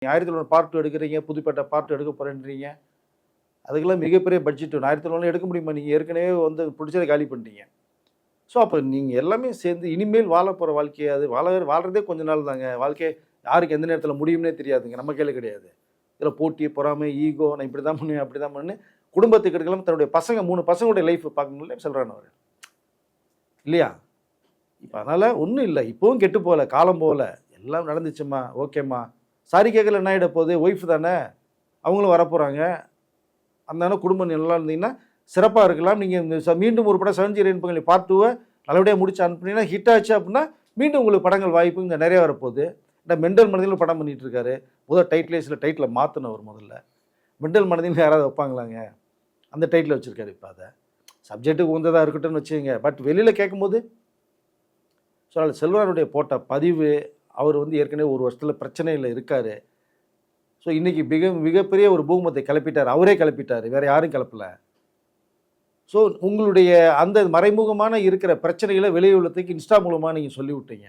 1901 part 2 எடுக்கிறீங்க, Puduppettai part 2 எடுக்க போகிறேன்றீங்க. அதுக்கெல்லாம் மிகப்பெரிய பட்ஜெட் வேணும். 1901 எடுக்க முடியுமா? நீங்கள் ஏற்கனவே வந்து பிடிச்சத காலி பண்ணிட்டீங்க. ஸோ அப்போ நீங்கள் எல்லாமே சேர்ந்து இனிமேல் வாழ போகிற வாழ்க்கையை அது வாழ்றதே கொஞ்ச நாள் தாங்க. வாழ்க்கை யாருக்கு எந்த நேரத்தில் முடியும்னே தெரியாதுங்க. நம்ம கையில் கிடையாது. இதில் போட்டி, பொறாமை, ஈகோ, நான் இப்படி தான் பண்ணுவேன், அப்படி தான் பண்ணு குடும்பத்துக்கு எடுக்கலாம். தன்னுடைய பசங்க 3 பசங்களுடைய லைஃப் பார்க்கணும்ல சொல்கிறான் அவர் இல்லையா? இப்போ அதனால் ஒன்றும் இல்லை. இப்போவும் கெட்டு போகல, காலம் போகல, எல்லாம் நடந்துச்சுமா, ஓகேம்மா. சாரி கேட்கல என்ன ஆகிட போகுது? ஒய்ஃப் தானே, அவங்களும் வரப்போகிறாங்க. அதனால குடும்பம் நல்லா இருந்தீங்கன்னா சிறப்பாக இருக்கலாம். நீங்கள் இந்த மீண்டும் ஒரு படம் 7 பங்களி பார்ட் 2 நல்லபடியாக முடிச்சு அனுப்புனீங்கன்னா ஹிட் ஆச்சு அப்படின்னா மீண்டும் உங்களுக்கு படங்கள் வாய்ப்பு இங்கே நிறைய வரப்போகுது. இந்த மெண்டல் மனதில் படம் பண்ணிகிட்டு இருக்காரு. முதல் டைட்டில் மாற்றணும் அவர் முதல்ல. மெண்டல் மனதில் யாராவது வைப்பாங்களாங்க? அந்த டைட்டில் வச்சுருக்காரு. இப்போ அதை சப்ஜெக்ட்டுக்கு உந்ததாக இருக்கட்டும்னு வச்சுக்கோங்க. பட் வெளியில் கேட்கும்போது ஸோ செல்வராஜுடைய போட்ட பதிவு, அவர் வந்து ஏற்கனவே ஒரு வருஷத்தில் பிரச்சனையில் இருக்கார். ஸோ இன்றைக்கி மிகப்பெரிய ஒரு பூகம்பத்தை கிளப்பிட்டார். அவரே கிளப்பிட்டார், வேறு யாரும் கிளப்பல. ஸோ உங்களுடைய அந்த மறைமுகமான இருக்கிற பிரச்சனைகளை வெளியுள்ளத்துக்கு இன்ஸ்டா மூலமாக நீங்கள் சொல்லி விட்டீங்க.